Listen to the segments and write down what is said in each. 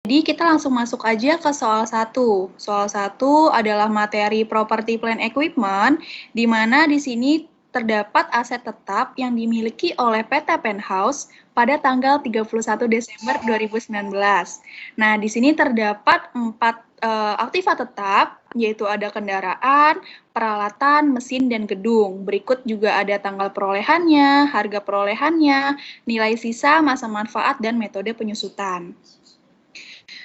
Jadi kita langsung masuk aja ke soal 1. Soal 1 adalah materi property plant equipment, di mana di sini terdapat aset tetap yang dimiliki oleh PT Penthouse pada tanggal 31 Desember 2019. Nah, di sini terdapat 4 aktiva tetap, yaitu ada kendaraan, peralatan, mesin, dan gedung. Berikut juga ada tanggal perolehannya, harga perolehannya, nilai sisa, masa manfaat, dan metode penyusutan.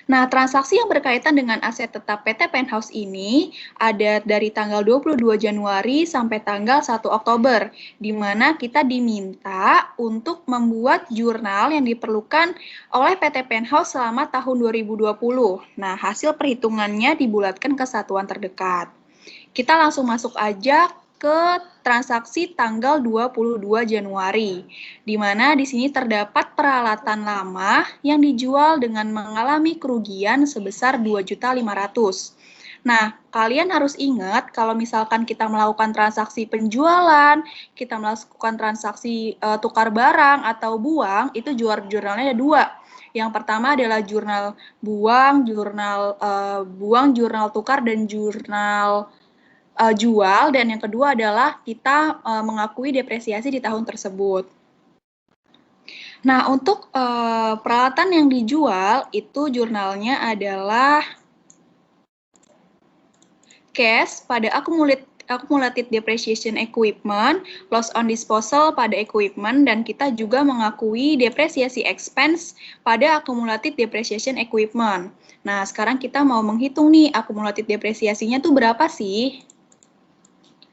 Nah, transaksi yang berkaitan dengan aset tetap PT Penthouse ini ada dari tanggal 22 Januari sampai tanggal 1 Oktober, di mana kita diminta untuk membuat jurnal yang diperlukan oleh PT Penthouse selama tahun 2020. Nah, hasil perhitungannya dibulatkan ke satuan terdekat. Kita langsung masuk aja ke transaksi tanggal 22 Januari, di mana di sini terdapat peralatan lama yang dijual dengan mengalami kerugian sebesar 2.500.000. Nah, kalian harus ingat kalau misalkan kita melakukan transaksi penjualan, kita melakukan transaksi tukar barang atau buang, itu jurnalnya ada 2. Yang pertama adalah jurnal buang, jurnal tukar, dan jurnal jual, dan yang kedua adalah kita mengakui depresiasi di tahun tersebut. Nah, untuk peralatan yang dijual itu jurnalnya adalah cash pada accumulated depreciation equipment, loss on disposal pada equipment, dan kita juga mengakui depresiasi expense pada accumulated depreciation equipment. Nah, sekarang kita mau menghitung nih accumulated depresiasinya tuh berapa sih?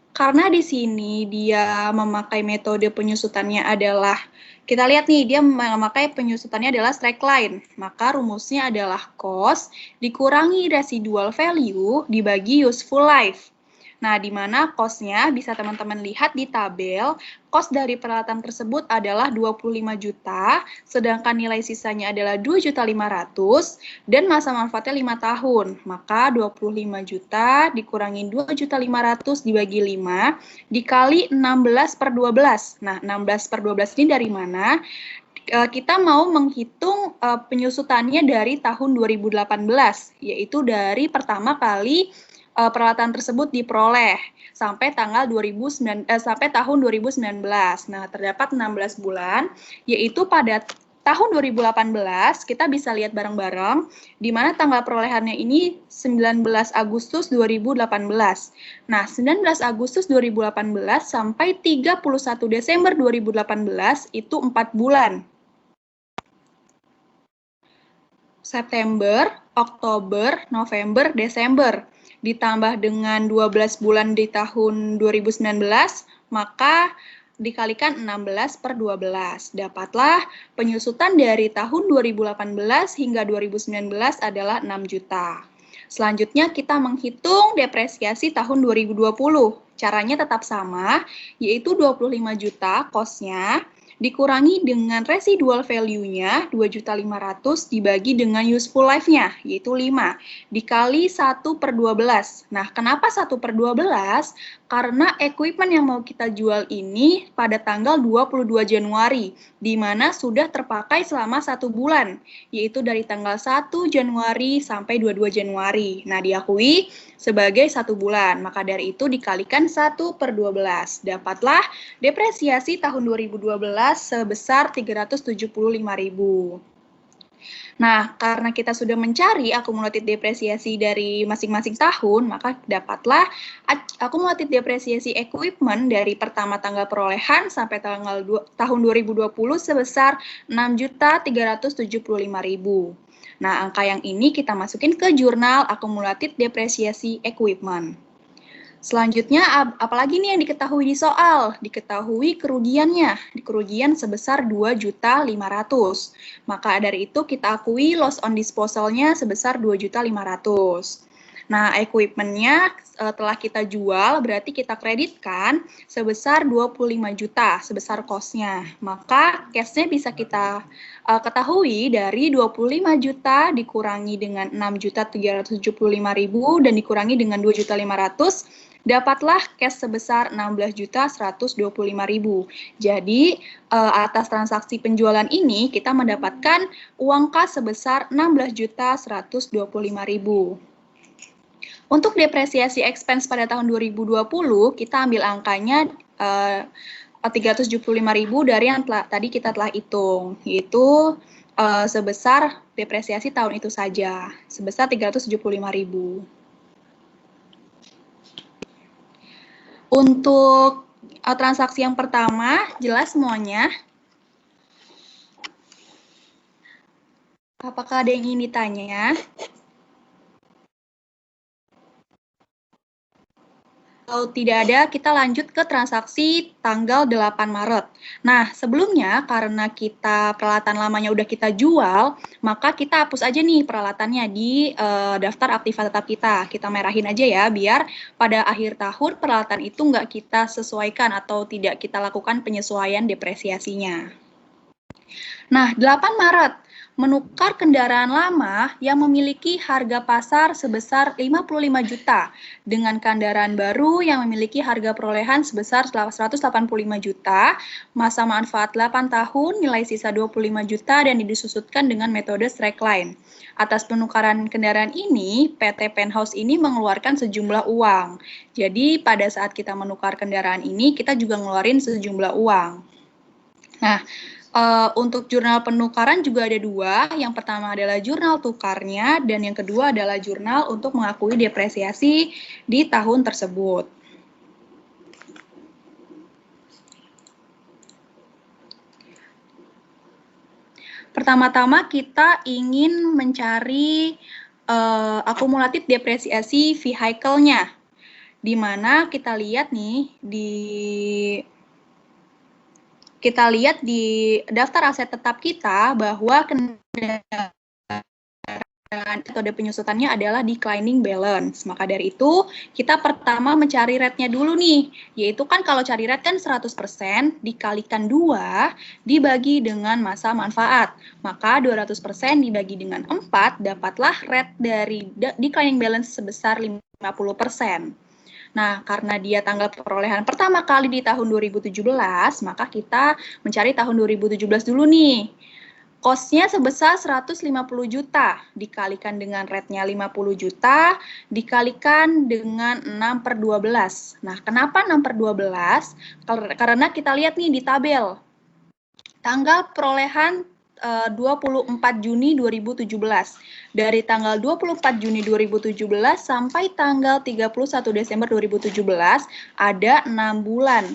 Karena di sini dia memakai metode penyusutannya adalah, kita lihat nih, dia memakai penyusutannya adalah straight line. Maka rumusnya adalah cost dikurangi residual value dibagi useful life. Nah, di mana cost-nya bisa teman-teman lihat di tabel, cost dari peralatan tersebut adalah 25 juta, sedangkan nilai sisanya adalah 2.500.000, dan masa manfaatnya 5 tahun. Maka 25 juta dikurangi 2.500.000 dibagi 5, dikali 16/12. Nah, 16/12 ini dari mana? Kita mau menghitung penyusutannya dari tahun 2018, yaitu dari pertama kali peralatan tersebut diperoleh sampai tahun 2019. Nah, terdapat 16 bulan, yaitu pada tahun 2018 kita bisa lihat bareng-bareng di mana tanggal perolehannya ini 19 Agustus 2018. Nah, 19 Agustus 2018 sampai 31 Desember 2018 itu 4 bulan. September, Oktober, November, Desember. Ditambah dengan 12 bulan di tahun 2019, maka dikalikan 16/12. Dapatlah penyusutan dari tahun 2018 hingga 2019 adalah 6 juta. Selanjutnya kita menghitung depresiasi tahun 2020. Caranya tetap sama, yaitu 25 juta cost-nya, dikurangi dengan residual value-nya 2.500.000 dibagi dengan useful life-nya, yaitu 5, dikali 1/12. Nah, kenapa 1/12? Karena equipment yang mau kita jual ini pada tanggal 22 Januari, di mana sudah terpakai selama 1 bulan, yaitu dari tanggal 1 Januari sampai 22 Januari. Nah, diakui sebagai 1 bulan, maka dari itu dikalikan 1/12. Dapatlah depresiasi tahun 2012 sebesar 375.000. Nah, karena kita sudah mencari akumulatif depresiasi dari masing-masing tahun, maka dapatlah akumulatif depresiasi equipment dari pertama tanggal perolehan sampai tahun 2020 sebesar 6.375.000. Nah, angka yang ini kita masukin ke jurnal akumulatif depresiasi equipment. Selanjutnya, apalagi nih yang diketahui di soal? Diketahui kerugiannya. Kerugian sebesar 2.500.000. Maka dari itu kita akui loss on disposal-nya sebesar 2.500.000. Nah, equipment-nya telah kita jual, berarti kita kreditkan sebesar 25 juta, sebesar cost-nya. Maka cash-nya bisa kita ketahui dari 25 juta dikurangi dengan 6.375.000 dan dikurangi dengan 2.500.000, dapatlah cash sebesar 16.125.000. Jadi, atas transaksi penjualan ini kita mendapatkan uang kas sebesar 16.125.000. Untuk depresiasi expense pada tahun 2020, kita ambil angkanya 375.000 dari yang tadi kita telah hitung, yaitu sebesar depresiasi tahun itu saja, sebesar 375.000. Untuk transaksi yang pertama, jelas semuanya? Apakah ada yang ingin ditanya? Kalau tidak ada, kita lanjut ke transaksi tanggal 8 Maret. Nah, sebelumnya karena kita peralatan lamanya udah kita jual, maka kita hapus aja nih peralatannya di daftar aktiva tetap kita. Kita merahin aja ya, biar pada akhir tahun peralatan itu nggak kita sesuaikan atau tidak kita lakukan penyesuaian depresiasinya. Nah, 8 Maret, menukar kendaraan lama yang memiliki harga pasar sebesar 55 juta dengan kendaraan baru yang memiliki harga perolehan sebesar 185 juta, masa manfaat 8 tahun, nilai sisa 25 juta dan disusutkan dengan metode straight line. Atas penukaran kendaraan ini, PT Penthouse ini mengeluarkan sejumlah uang. Jadi pada saat kita menukar kendaraan ini, kita juga ngeluarin sejumlah uang. Nah, untuk jurnal penukaran juga ada dua. Yang pertama adalah jurnal tukarnya dan yang kedua adalah jurnal untuk mengakui depresiasi di tahun tersebut. Pertama-tama kita ingin mencari akumulatif depresiasi vehicle-nya, di mana kita lihat nih di daftar aset tetap kita bahwa kendaraan metode penyusutannya adalah declining balance. Maka dari itu, kita pertama mencari rate-nya dulu nih, yaitu kan kalau cari rate kan 100% dikalikan 2 dibagi dengan masa manfaat. Maka 200% dibagi dengan 4 dapatlah rate dari declining balance sebesar 50%. Nah, karena dia tanggal perolehan pertama kali di tahun 2017, maka kita mencari tahun 2017 dulu nih. Cost-nya sebesar 150 juta, dikalikan dengan rate-nya 50 juta, dikalikan dengan 6/12. Nah, kenapa 6/12? Karena kita lihat nih di tabel. Tanggal perolehan 24 Juni 2017. Dari tanggal 24 Juni 2017 sampai tanggal 31 Desember 2017 ada 6 bulan.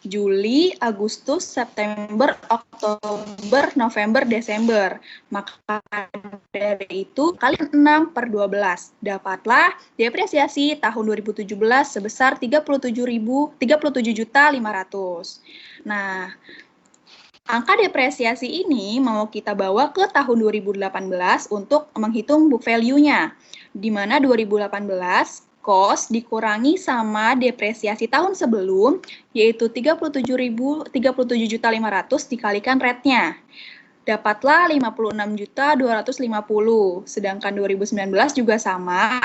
Juli, Agustus, September, Oktober, November, Desember. Maka dari itu kalikan 6/12. Dapatlah depresiasi tahun 2017 sebesar 37.500. Nah, angka depresiasi ini mau kita bawa ke tahun 2018 untuk menghitung book value-nya. Di mana 2018 cost dikurangi sama depresiasi tahun sebelum, yaitu 37.500 dikalikan rate-nya. Dapatlah 56.250. Sedangkan 2019 juga sama.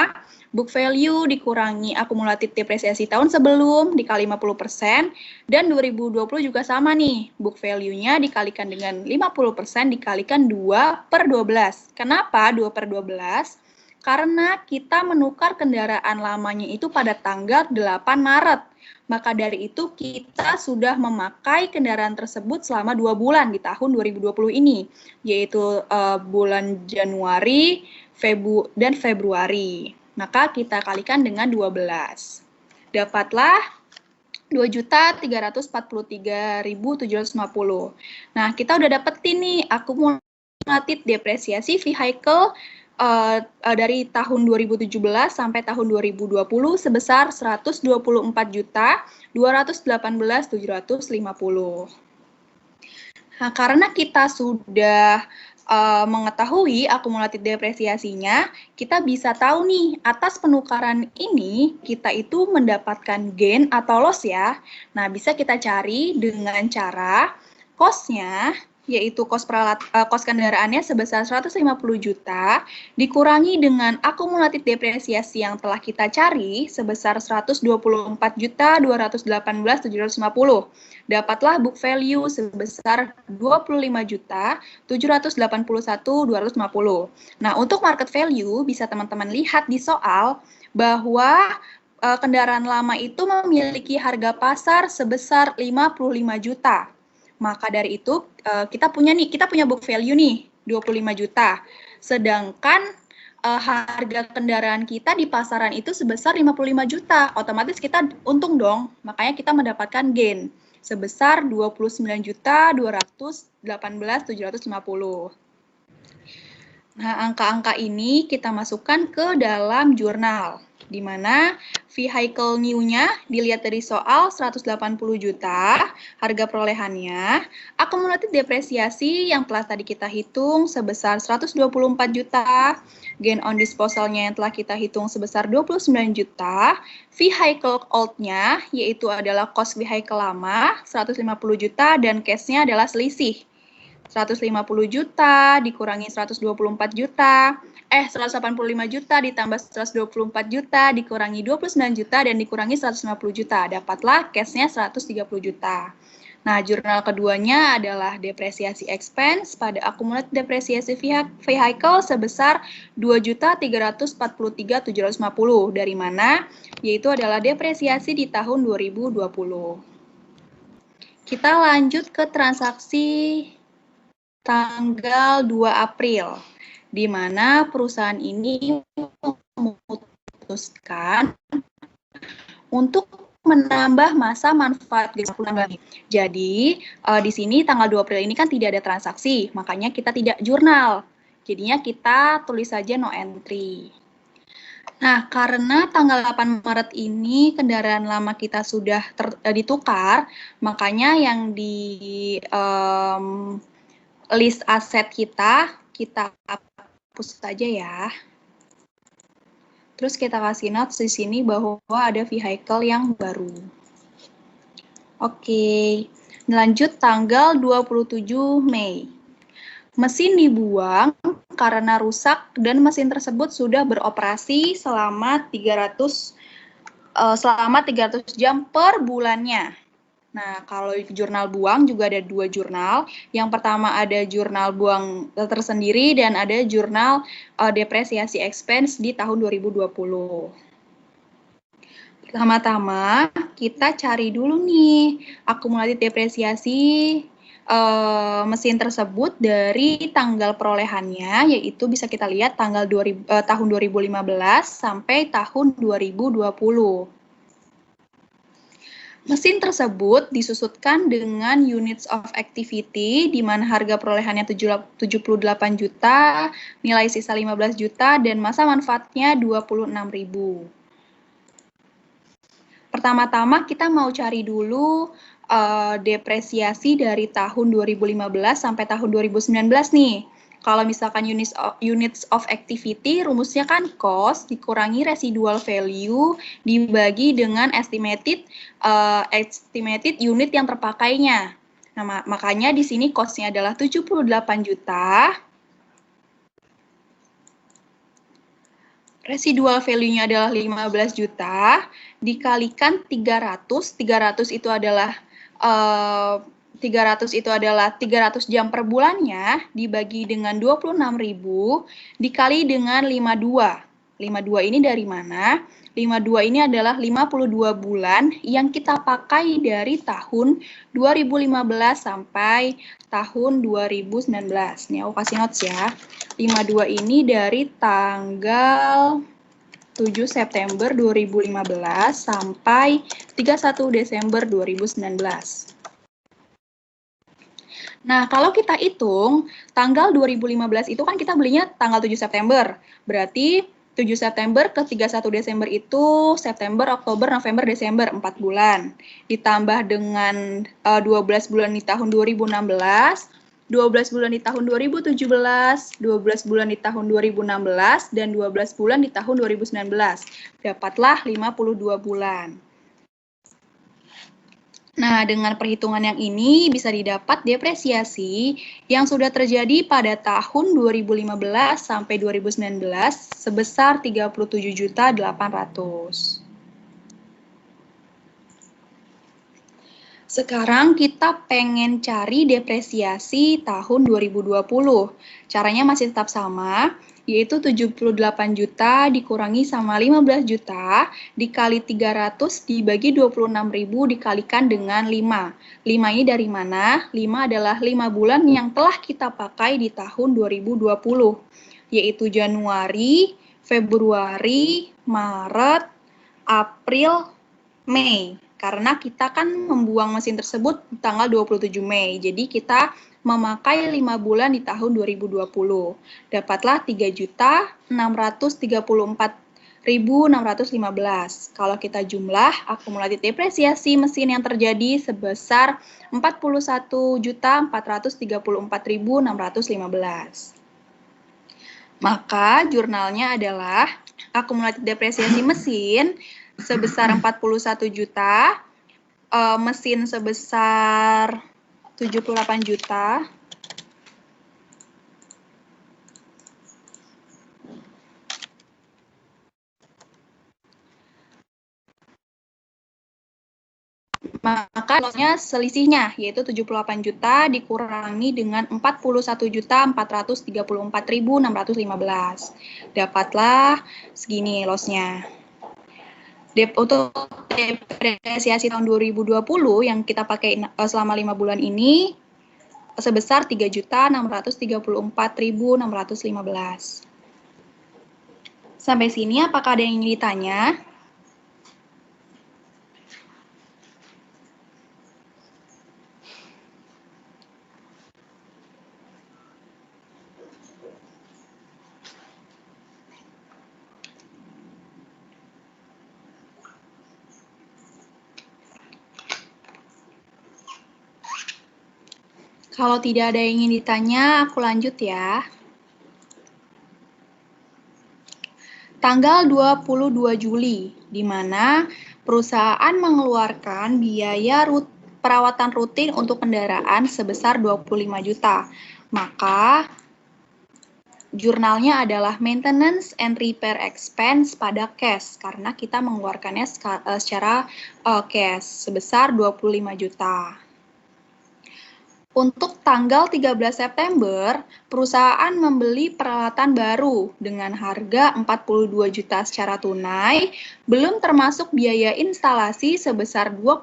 Book value dikurangi akumulatif depresiasi tahun sebelum dikali 50%, dan 2020 juga sama nih, book value-nya dikalikan dengan 50% dikalikan 2/12. Kenapa 2/12? Karena kita menukar kendaraan lamanya itu pada tanggal 8 Maret. Maka dari itu kita sudah memakai kendaraan tersebut selama 2 bulan di tahun 2020 ini, yaitu bulan Januari dan Februari. Maka kita kalikan dengan 12. Dapatlah 2.343.750. Nah, kita udah dapetin nih akumulatif depresiasi vehicle dari tahun 2017 sampai tahun 2020 sebesar 124.218.750. Nah, karena kita sudah mengetahui akumulatif depresiasinya, kita bisa tahu nih, atas penukaran ini kita itu mendapatkan gain atau loss ya. Nah, bisa kita cari dengan cara cost-nya yaitu kos kendaraannya sebesar 150 juta, dikurangi dengan akumulatif depresiasi yang telah kita cari sebesar 124.218.750. Dapatlah book value sebesar 25.781.250. Nah, untuk market value bisa teman-teman lihat di soal bahwa kendaraan lama itu memiliki harga pasar sebesar 55 juta. Maka dari itu kita punya book value nih 25 juta. Sedangkan harga kendaraan kita di pasaran itu sebesar 55 juta. Otomatis kita untung dong. Makanya kita mendapatkan gain sebesar 29.218.750. Nah, angka-angka ini kita masukkan ke dalam jurnal, di mana vehicle new-nya dilihat dari soal 180 juta, harga perolehannya, akumulatif depresiasi yang telah tadi kita hitung sebesar 124 juta, gain on disposal-nya yang telah kita hitung sebesar 29 juta, vehicle old-nya yaitu adalah cost vehicle lama 150 juta dan cash-nya adalah selisih 150 juta dikurangi 124 juta, 185 juta ditambah 124 juta dikurangi 29 juta dan dikurangi 150 juta. Dapatlah cash-nya 130 juta. Nah, jurnal keduanya adalah depresiasi expense pada akumulatif depresiasi vehicle sebesar 2.343.750. Dari mana? Yaitu adalah depresiasi di tahun 2020. Kita lanjut ke transaksi tanggal 2 April, di mana perusahaan ini memutuskan untuk menambah masa manfaat lagi. Jadi, di sini tanggal 2 April ini kan tidak ada transaksi, makanya kita tidak jurnal. Jadinya kita tulis saja no entry. Nah, karena tanggal 8 Maret ini kendaraan lama kita sudah ditukar, makanya yang di list aset kita hapus saja ya. Terus kita kasih notes di sini bahwa ada vehicle yang baru. Oke, lanjut tanggal 27 Mei. Mesin dibuang karena rusak dan mesin tersebut sudah beroperasi selama 300 jam per bulannya. Nah, kalau jurnal buang juga ada 2 jurnal. Yang pertama ada jurnal buang tersendiri dan ada jurnal depresiasi expense di tahun 2020. Pertama-tama kita cari dulu nih akumulatif depresiasi mesin tersebut dari tanggal perolehannya, yaitu bisa kita lihat tahun 2015 sampai tahun 2020. Mesin tersebut disusutkan dengan units of activity, di mana harga perolehannya 78 juta, nilai sisa 15 juta, dan masa manfaatnya 26.000. Pertama-tama kita mau cari dulu depresiasi dari tahun 2015 sampai tahun 2019 nih. Kalau misalkan units of activity, rumusnya kan cost dikurangi residual value dibagi dengan estimated unit yang terpakainya. Nah, makanya di sini cost-nya adalah 78 juta. Residual value-nya adalah 15 juta, dikalikan 300. 300 itu adalah 300 jam per bulannya dibagi dengan 26.000 dikali dengan 52. 52 ini dari mana? 52 ini adalah 52 bulan yang kita pakai dari tahun 2015 sampai tahun 2019. Nih aku kasih notes ya. 52 ini dari tanggal 7 September 2015 sampai 31 Desember 2019. Nah, kalau kita hitung, tanggal 2015 itu kan kita belinya tanggal 7 September. Berarti 7 September ke 31 Desember itu September, Oktober, November, Desember, 4 bulan. Ditambah dengan 12 bulan di tahun 2016, 12 bulan di tahun 2017, 12 bulan di tahun 2016, dan 12 bulan di tahun 2019. Dapatlah 52 bulan. Nah, dengan perhitungan yang ini bisa didapat depresiasi yang sudah terjadi pada tahun 2015 sampai 2019 sebesar 37.800.000. Sekarang kita pengen cari depresiasi tahun 2020. Caranya masih tetap sama, yaitu 78 juta dikurangi sama 15 juta dikali 300 dibagi 26.000 dikalikan dengan 5. 5 ini dari mana? 5 adalah 5 bulan yang telah kita pakai di tahun 2020, yaitu Januari, Februari, Maret, April, Mei. Karena kita kan membuang mesin tersebut tanggal 27 Mei. Jadi kita memakai 5 bulan di tahun 2020. Dapatlah 3.634.615. Kalau kita jumlah, akumulatif depresiasi mesin yang terjadi sebesar 41.434.615. Maka jurnalnya adalah akumulatif depresiasi mesin sebesar 41 juta, mesin sebesar 78 juta, maka selisihnya yaitu 78 juta dikurangi dengan 41.434.615. Dapatlah segini lossnya. Untuk depresiasi tahun 2020 yang kita pakai selama 5 bulan ini sebesar 3.634.615. Sampai sini apakah ada yang ingin ditanya? Kalau tidak ada yang ingin ditanya, aku lanjut ya. Tanggal 22 Juli, di mana perusahaan mengeluarkan biaya perawatan rutin untuk kendaraan sebesar 25 juta. Maka jurnalnya adalah maintenance and repair expense pada cash, karena kita mengeluarkannya secara cash sebesar 25 juta. Untuk tanggal 13 September, perusahaan membeli peralatan baru dengan harga 42 juta secara tunai, belum termasuk biaya instalasi sebesar 2,5%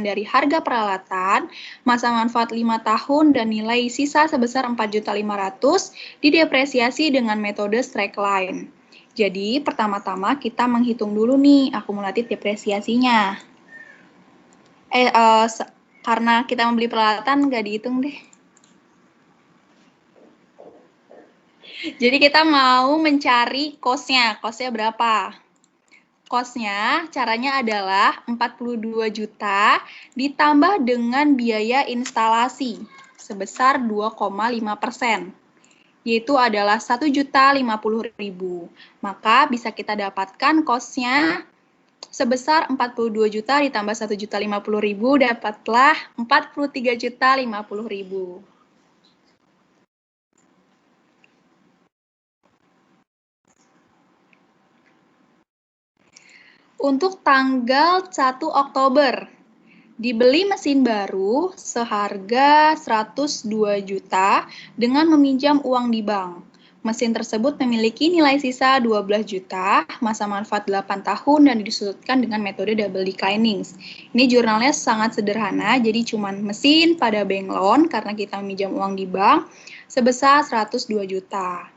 dari harga peralatan, masa manfaat 5 tahun, dan nilai sisa sebesar 4.500.000 didepresiasi dengan metode straight line. Jadi, pertama-tama kita menghitung dulu nih akumulatif depresiasinya. Karena kita membeli peralatan, nggak dihitung deh. Jadi kita mau mencari cost-nya. Cost-nya berapa? Cost-nya caranya adalah 42 juta ditambah dengan biaya instalasi sebesar 2,5%. Yaitu adalah 1.050.000. Maka bisa kita dapatkan cost-nya sebesar 42 juta ditambah 1.050.000 dapatlah 43.050.000. Untuk tanggal 1 Oktober, dibeli mesin baru seharga 102 juta dengan meminjam uang di bank. Mesin tersebut memiliki nilai sisa 12 juta, masa manfaat 8 tahun, dan disudutkan dengan metode double declining. Ini jurnalnya sangat sederhana, jadi cuma mesin pada bank loan karena kita meminjam uang di bank sebesar 102 juta.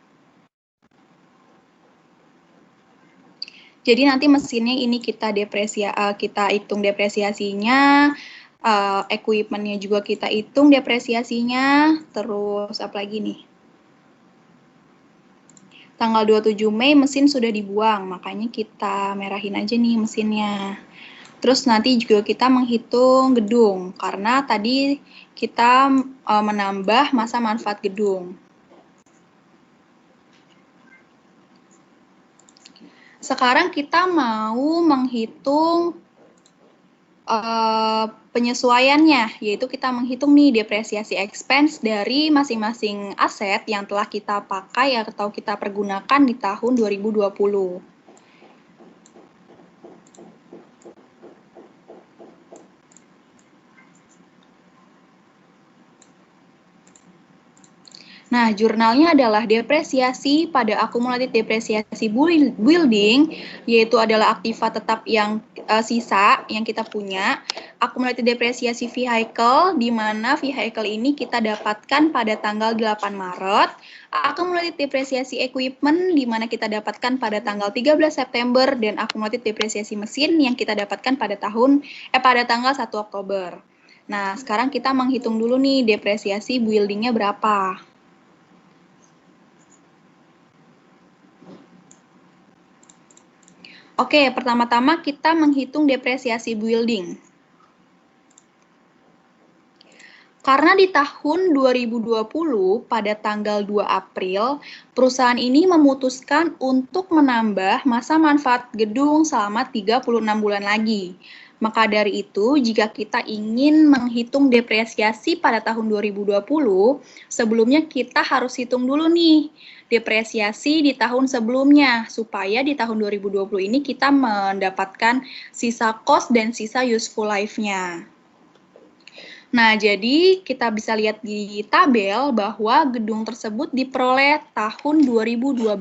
Jadi nanti mesinnya ini kita hitung depresiasinya, equipment-nya juga kita hitung depresiasinya, terus apa lagi nih? Tanggal 27 Mei mesin sudah dibuang, makanya kita merahin aja nih mesinnya. Terus nanti juga kita menghitung gedung, karena tadi kita menambah masa manfaat gedung. Sekarang kita mau menghitung penyesuaiannya, yaitu kita menghitung nih depresiasi expense dari masing-masing aset yang telah kita pakai atau kita pergunakan di tahun 2020. Nah, jurnalnya adalah depresiasi pada akumulatif depresiasi building, yaitu adalah aktiva tetap yang sisa yang kita punya. Akumulatif depresiasi vehicle, di mana vehicle ini kita dapatkan pada tanggal 8 Maret. Akumulatif depresiasi equipment, di mana kita dapatkan pada tanggal 13 September, dan akumulatif depresiasi mesin yang kita dapatkan pada tanggal 1 Oktober. Nah, sekarang kita menghitung dulu nih depresiasi buildingnya berapa. Oke, pertama-tama kita menghitung depresiasi building. Karena di tahun 2020 pada tanggal 2 April, perusahaan ini memutuskan untuk menambah masa manfaat gedung selama 36 bulan lagi. Maka dari itu, jika kita ingin menghitung depresiasi pada tahun 2020, sebelumnya kita harus hitung dulu nih depresiasi di tahun sebelumnya, supaya di tahun 2020 ini kita mendapatkan sisa cost dan sisa useful life-nya. Nah, jadi kita bisa lihat di tabel bahwa gedung tersebut diperoleh tahun 2012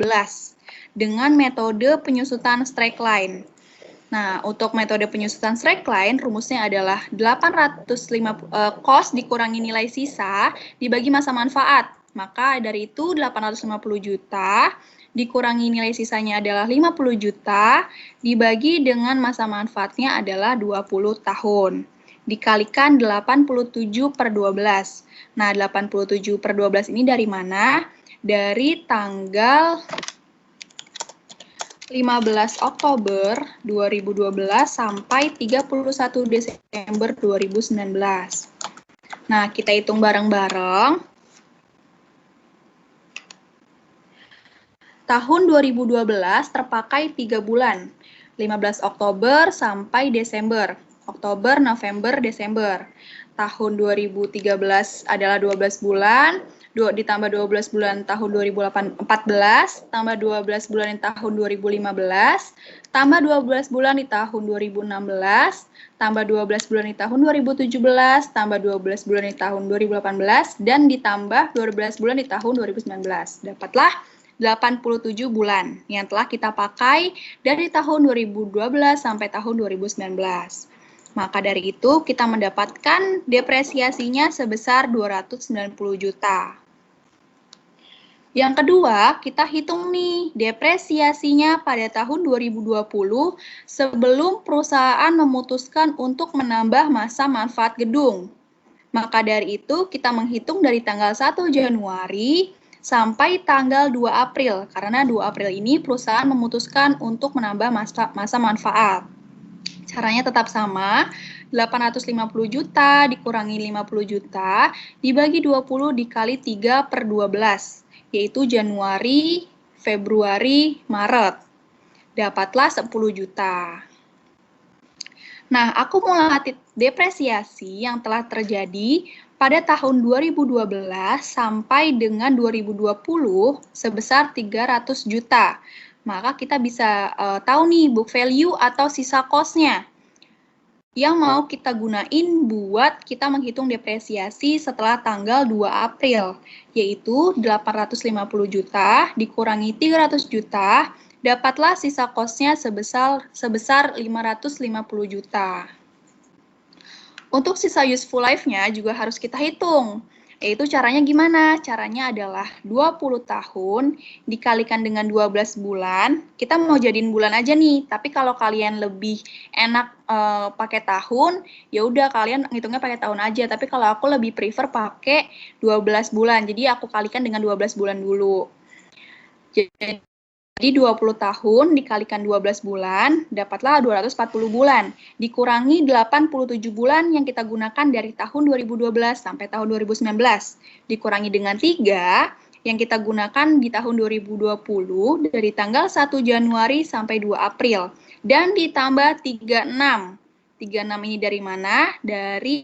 dengan metode penyusutan straight line. Nah, untuk metode penyusutan straight line, rumusnya adalah 850 cost dikurangi nilai sisa dibagi masa manfaat. Maka dari itu 850 juta dikurangi nilai sisanya adalah 50 juta dibagi dengan masa manfaatnya adalah 20 tahun. Dikalikan 87 per 12. Nah, 87 per 12 ini dari mana? Dari tanggal 15 Oktober 2012 sampai 31 Desember 2019. Nah, kita hitung bareng-bareng. Tahun 2012 terpakai 3 bulan, 15 Oktober sampai Desember. Oktober, November, Desember. Tahun 2013 adalah 12 bulan, ditambah 12 bulan tahun 2014, tambah 12 bulan di tahun 2015, tambah 12 bulan di tahun 2016, tambah 12 bulan di tahun 2017, tambah 12 bulan di tahun 2018, dan ditambah 12 bulan di tahun 2019. Dapatlah 87 bulan yang telah kita pakai dari tahun 2012 sampai tahun 2019. Maka dari itu kita mendapatkan depresiasinya sebesar 290 juta. Yang kedua, kita hitung nih depresiasinya pada tahun 2020 sebelum perusahaan memutuskan untuk menambah masa manfaat gedung. Maka dari itu kita menghitung dari tanggal 1 Januari sampai tanggal 2 April, karena 2 April ini perusahaan memutuskan untuk menambah masa manfaat. Caranya tetap sama, 850 juta dikurangi 50 juta, dibagi 20 dikali 3 per 12, yaitu Januari, Februari, Maret. Dapatlah 10 juta. Nah, akumulatif depresiasi yang telah terjadi pada tahun 2012 sampai dengan 2020 sebesar 300 juta. Maka kita bisa tahu nih book value atau sisa cost-nya yang mau kita gunain buat kita menghitung depresiasi setelah tanggal 2 April, yaitu 850 juta dikurangi 300 juta, dapatlah sisa cost-nya sebesar 550 juta. Untuk sisa useful life-nya juga harus kita hitung. Yaitu caranya gimana? Caranya adalah 20 tahun dikalikan dengan 12 bulan. Kita mau jadiin bulan aja nih, tapi kalau kalian lebih enak pakai tahun, ya udah kalian ngitungnya pakai tahun aja. Tapi kalau aku lebih prefer pakai 12 bulan. Jadi aku kalikan dengan 12 bulan dulu. Jadi 20 tahun dikalikan 12 bulan, dapatlah 240 bulan. Dikurangi 87 bulan yang kita gunakan dari tahun 2012 sampai tahun 2019. Dikurangi dengan 3 yang kita gunakan di tahun 2020 dari tanggal 1 Januari sampai 2 April. Dan ditambah 36 36 ini dari mana? Dari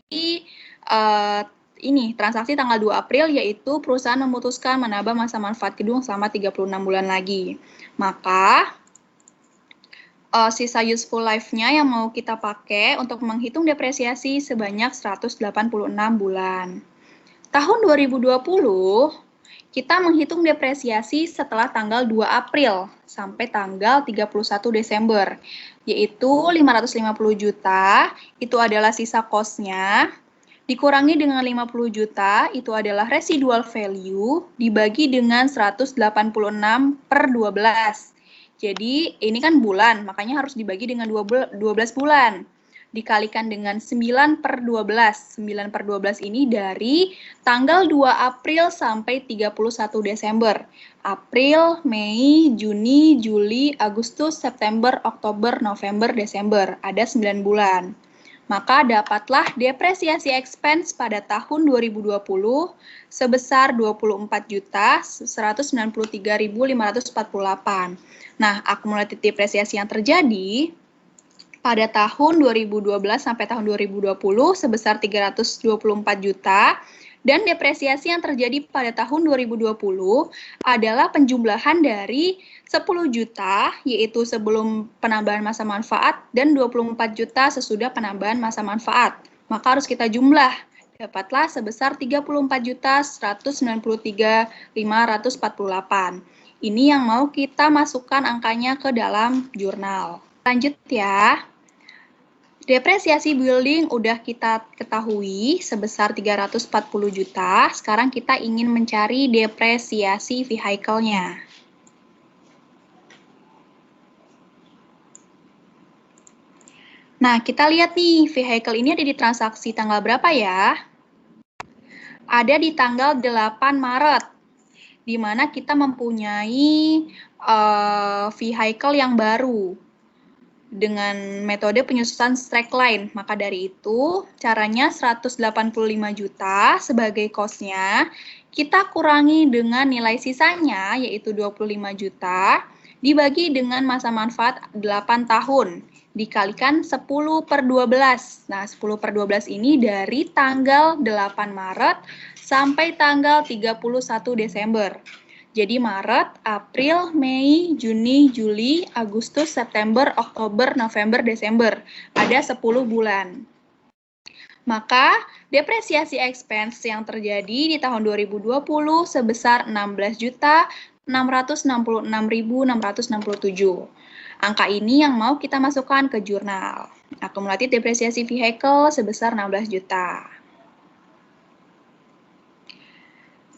ini transaksi tanggal 2 April, yaitu perusahaan memutuskan menambah masa manfaat gedung selama 36 bulan lagi. Maka sisa useful life-nya yang mau kita pakai untuk menghitung depresiasi sebanyak 186 bulan. Tahun 2020, kita menghitung depresiasi setelah tanggal 2 April sampai tanggal 31 Desember, yaitu 550 juta, itu adalah sisa cost-nya, dikurangi dengan 50 juta, itu adalah residual value, dibagi dengan 186 per 12. Jadi, ini kan bulan, makanya harus dibagi dengan 12 bulan. Dikalikan dengan 9 per 12. 9 per 12 ini dari tanggal 2 April sampai 31 Desember. April, Mei, Juni, Juli, Agustus, September, Oktober, November, Desember. Ada 9 bulan. Maka dapatlah depresiasi expense pada tahun 2020 sebesar 24.193.548. Nah, akumulatif depresiasi yang terjadi pada tahun 2012 sampai tahun 2020 sebesar 324 juta, dan depresiasi yang terjadi pada tahun 2020 adalah penjumlahan dari 10 juta, yaitu sebelum penambahan masa manfaat, dan 24 juta sesudah penambahan masa manfaat. Maka harus kita jumlah. Dapatlah sebesar 34.193.548. Ini yang mau kita masukkan angkanya ke dalam jurnal. Lanjut ya. Depresiasi building udah kita ketahui sebesar 340 juta. Sekarang kita ingin mencari depresiasi vehicle-nya. Nah, kita lihat nih, vehicle ini ada di transaksi tanggal berapa ya? Ada di tanggal 8 Maret, di mana kita mempunyai vehicle yang baru dengan metode penyusutan straight line. Maka dari itu, caranya 185 juta sebagai cost-nya, kita kurangi dengan nilai sisanya, yaitu 25 juta, dibagi dengan masa manfaat 8 tahun, dikalikan 10 per 12. Nah, 10 per 12 ini dari tanggal 8 Maret sampai tanggal 31 Desember. Jadi Maret, April, Mei, Juni, Juli, Agustus, September, Oktober, November, Desember. Ada 10 bulan. Maka depresiasi expense yang terjadi di tahun 2020 sebesar 16.666.667. Angka ini yang mau kita masukkan ke jurnal. Akumulatif depresiasi vehicle sebesar 16 juta.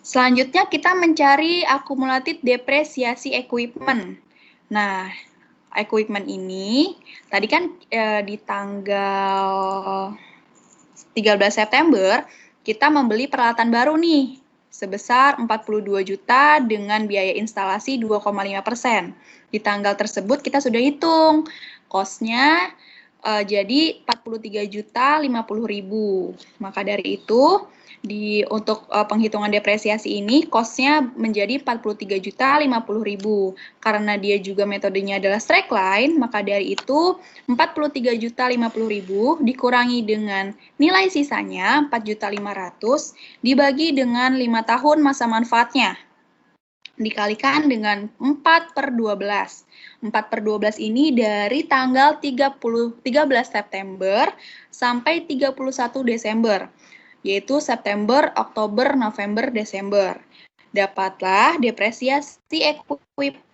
Selanjutnya kita mencari akumulatif depresiasi equipment. Nah, equipment ini tadi kan di tanggal 13 September kita membeli peralatan baru nih sebesar 42 juta dengan biaya instalasi 2,5%. Di tanggal tersebut kita sudah hitung cost-nya jadi 43.050.000. Maka dari itu untuk penghitungan depresiasi ini cost-nya menjadi 43.050.000. Karena dia juga metodenya adalah straight line, maka dari itu 43.050.000 dikurangi dengan nilai sisanya 4.500.000 dibagi dengan 5 tahun masa manfaatnya. Dikalikan dengan 4 per 12. 4 per 12 ini dari tanggal 13 September sampai 31 Desember, yaitu September, Oktober, November, Desember. Dapatlah depresiasi equipment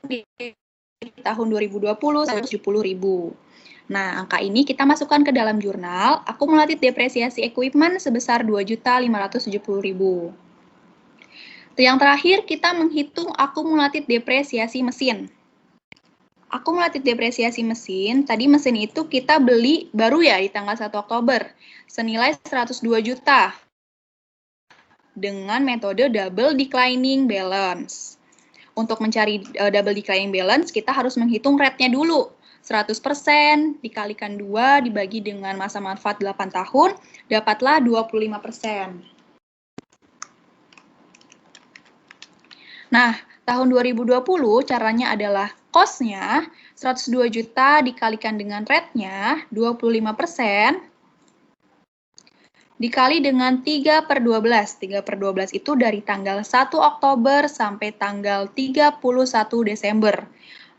di tahun 2020 170.000. Nah, angka ini kita masukkan ke dalam jurnal. Akumulatif depresiasi equipment sebesar 2.570.000. Yang terakhir, kita menghitung akumulatif depresiasi mesin. Akumulatif depresiasi mesin, tadi mesin itu kita beli baru ya di tanggal 1 Oktober, senilai 102 juta dengan metode double declining balance. Untuk mencari double declining balance, kita harus menghitung rate-nya dulu. 100% dikalikan 2 dibagi dengan masa manfaat 8 tahun, dapatlah 25%. Nah, tahun 2020 caranya adalah Cost-nya 102 juta dikalikan dengan rate-nya 25%, dikali dengan 3/12. 3/12 itu dari tanggal 1 Oktober sampai tanggal 31 Desember.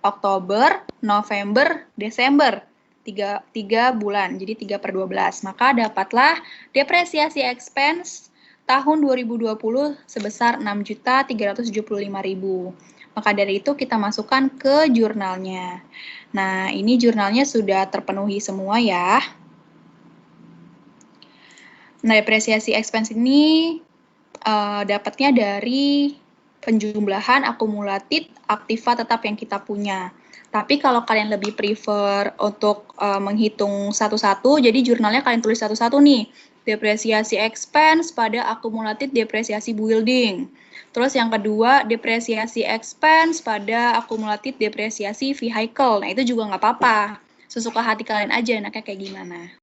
Oktober, November, Desember. 3 bulan, jadi 3/12. Maka dapatlah depresiasi expense tahun 2020 sebesar 6.375.000. Maka dari itu kita masukkan ke jurnalnya. Nah, ini jurnalnya sudah terpenuhi semua ya. Nah, depresiasi expense ini dapatnya dari penjumlahan akumulatif aktiva tetap yang kita punya. Tapi kalau kalian lebih prefer untuk menghitung satu-satu, jadi jurnalnya kalian tulis satu-satu nih. Depresiasi expense pada akumulatif depresiasi building. Terus yang kedua, depresiasi expense pada akumulatif depresiasi vehicle. Nah, itu juga nggak apa-apa. Sesuka hati kalian aja enaknya kayak gimana.